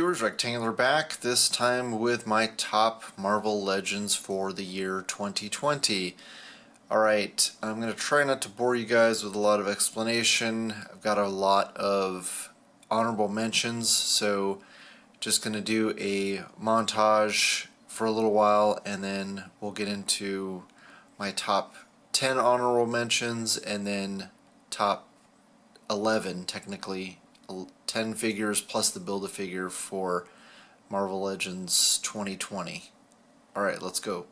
viewers, Rectangular back, this time with my top Marvel Legends for the year 2020. Alright, I'm going to try not to bore you guys with a lot of explanation. I've got a lot of honorable mentions, so just going to do a montage for a little while and then we'll get into my top 10 honorable mentions and then top 11 technically. 10 figures plus the Build-A-Figure for Marvel Legends 2020. Alright, let's go.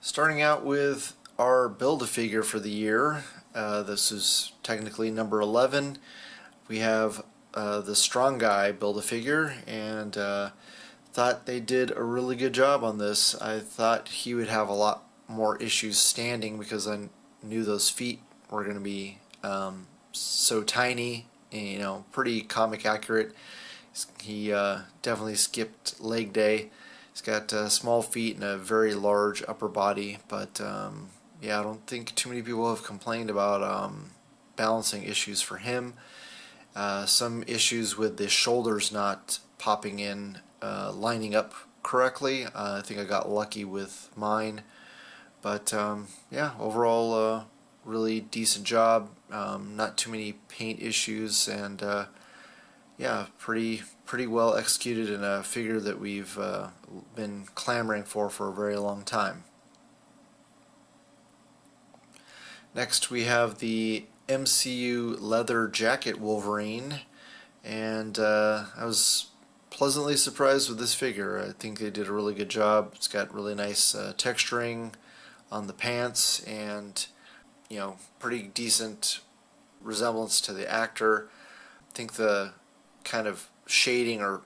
Starting out with our Build-A-Figure for the year, this is technically number 11. We have the Strong Guy Build-A-Figure, and thought they did a really good job on this. I thought he would have a lot more issues standing because I knew those feet were going to be so tiny and, you know, pretty comic accurate. He definitely skipped leg day. He's got small feet and a very large upper body, but yeah, I don't think too many people have complained about balancing issues for him. Some issues with the shoulders not popping in, lining up correctly. I think I got lucky with mine, but yeah, overall really decent job. Not too many paint issues, and yeah, pretty well executed in a figure that we've been clamoring for a very long time. Next we have the MCU leather jacket Wolverine, and I was pleasantly surprised with this figure. I think they did a really good job. It's got really nice texturing on the pants, and, you know, pretty decent resemblance to the actor. I think the kind of shading or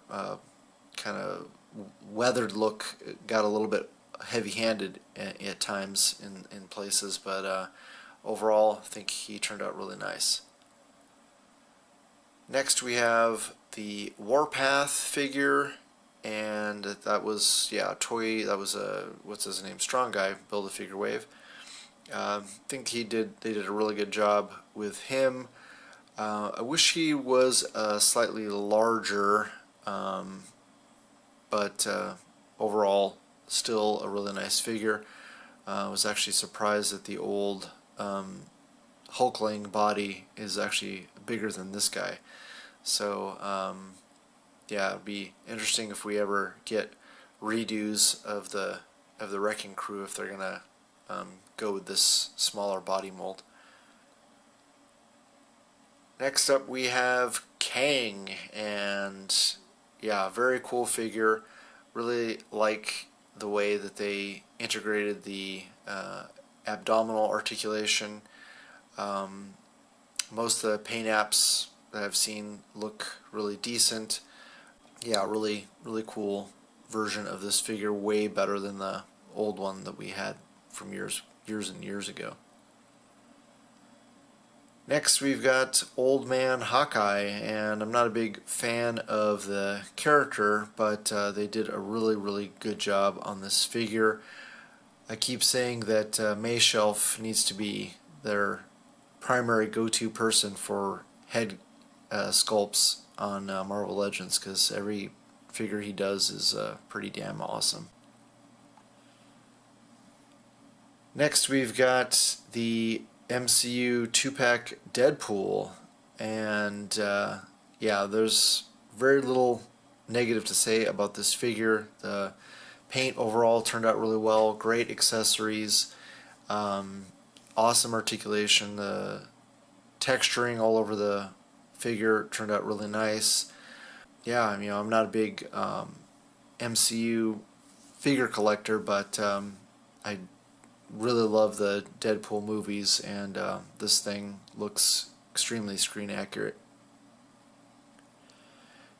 kind of weathered look got a little bit heavy-handed at times in places, but overall I think he turned out really nice. Next we have the Warpath figure, and that was, yeah, a toy. That was a, what's his name, Strong Guy Build-A-Figure wave. I think they did a really good job with him. I wish he was slightly larger, but overall still a really nice figure. I was actually surprised that the old Hulkling body is actually bigger than this guy. So yeah, it'd be interesting if we ever get redos of the Wrecking Crew, if they're gonna go with this smaller body mold. Next up we have Kang, and yeah, very cool figure. Really like the way that they integrated the abdominal articulation. Most of the paint apps that I've seen look really decent. Yeah, really cool version of this figure, way better than the old one that we had from years and years ago. Next we've got Old Man Hawkeye, and I'm not a big fan of the character, but they did a really good job on this figure. I keep saying that Mayshelf needs to be their primary go-to person for head sculpts on Marvel Legends, because every figure he does is pretty damn awesome. Next we've got the MCU 2-pack Deadpool, and yeah, there's very little negative to say about this figure. The paint overall turned out really well, great accessories, awesome articulation, the texturing all over the figure turned out really nice. Yeah, you know, I'm not a big MCU figure collector, but I really love the Deadpool movies, and this thing looks extremely screen accurate.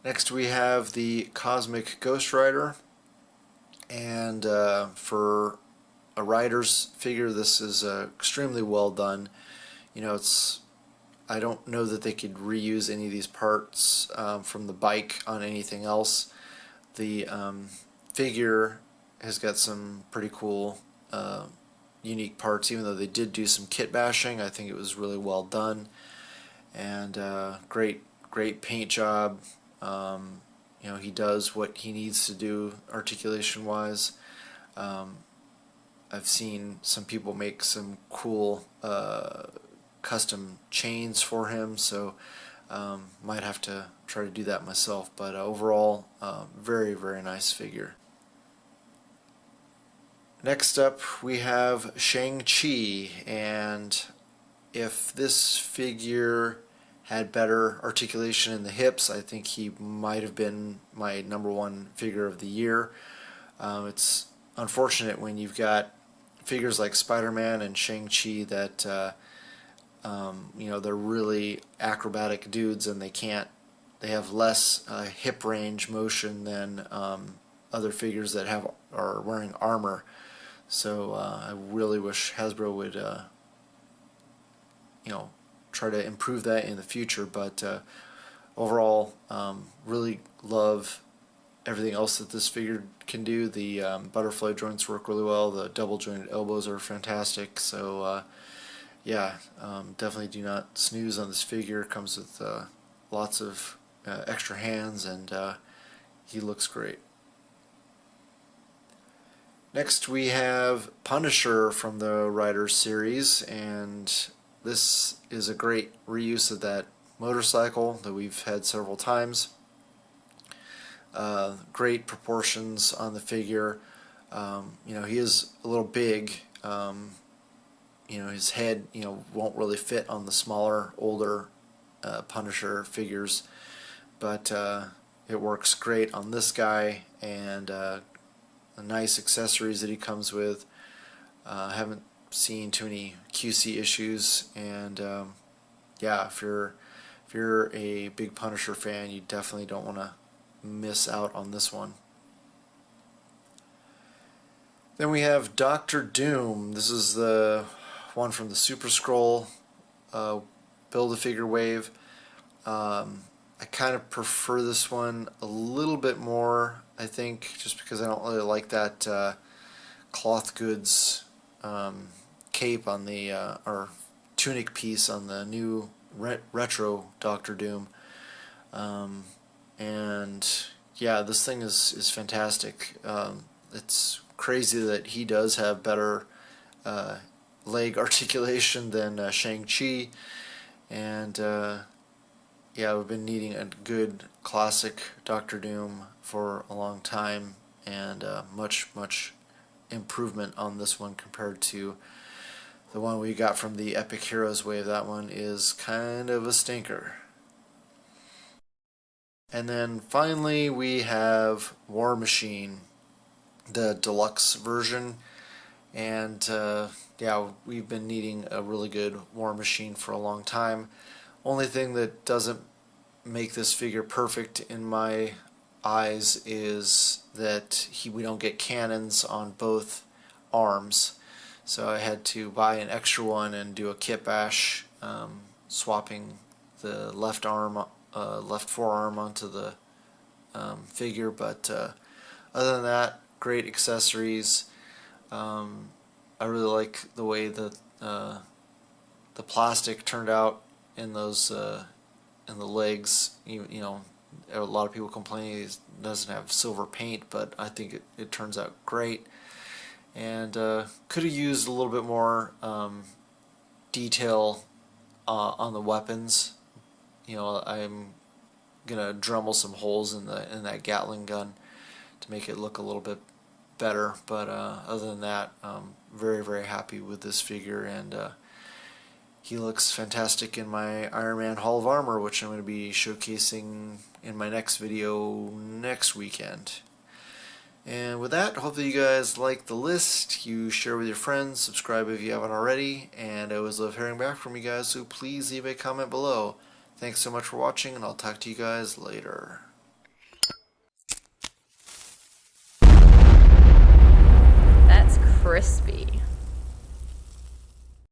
Next we have the Cosmic Ghost Rider, and for a rider's figure, this is extremely well done. You know, I don't know that they could reuse any of these parts from the bike on anything else. The figure has got some pretty cool unique parts, even though they did do some kit bashing. I think it was really well done, and great paint job. You know, he does what he needs to do articulation wise. I've seen some people make some cool custom chains for him, so might have to try to do that myself, but overall very nice figure. Next up we have ShangChi, and if this figure had better articulation in the hips, I think he might have been my #1 figure of the year. It's unfortunate when you've got figures like Spider-Man and Shang-Chi that you know, they're really acrobatic dudes, and they have less hip range motion than other figures that are wearing armor. So I really wish Hasbro would you know, try to improve that in the future, but overall really love everything else that this figure can do. The butterfly joints work really well, the double jointed elbows are fantastic, so yeah, definitely do not snooze on this figure. Comes with lots of extra hands, and he looks great. Next we have Punisher from the Riders series, and this is a great reuse of that motorcycle that we've had several times. Great proportions on the figure. You know, he is a little big. You know, his head, you know, won't really fit on the smaller, older Punisher figures, but it works great on this guy, and the nice accessories that he comes with. Haven't seen too many QC issues, and yeah, if you're a big Punisher fan, you definitely don't want to miss out on this one. Then we have Dr. Doom. This is the one from the Super Skrull Build-A-Figure wave. I kind of prefer this one a little bit more, I think, just because I don't really like that cloth goods cape on the or tunic piece on the new retro Dr. Doom. And yeah, this thing is fantastic. It's crazy that he does have better leg articulation than ShangChi, and yeah, we've been needing a good classic Doctor Doom for a long time, and much improvement on this one compared to the one we got from the Epic Heroes wave. That one is kind of a stinker. And then finally we have War Machine, the deluxe version, and yeah, we've been needing a really good War Machine for a long time. Only thing that doesn't make this figure perfect in my eyes is that we don't get cannons on both arms, so I had to buy an extra one and do a kit bash, swapping the left forearm onto the figure. But other than that, great accessories. I really like the way that the plastic turned out in those in the legs. You know, a lot of people complaining it doesn't have silver paint, but I think it turns out great. And could have used a little bit more detail on the weapons. You know, I'm gonna Dremel some holes in that Gatling gun to make it look a little bit better. But other than that, very happy with this figure, and he looks fantastic in my Iron Man Hall of Armor, which I'm going to be showcasing in my next video next weekend. And with that, hope that you guys like the list, you share with your friends, subscribe if you haven't already, and I always love hearing back from you guys, so please leave a comment below. Thanks so much for watching, and I'll talk to you guys later.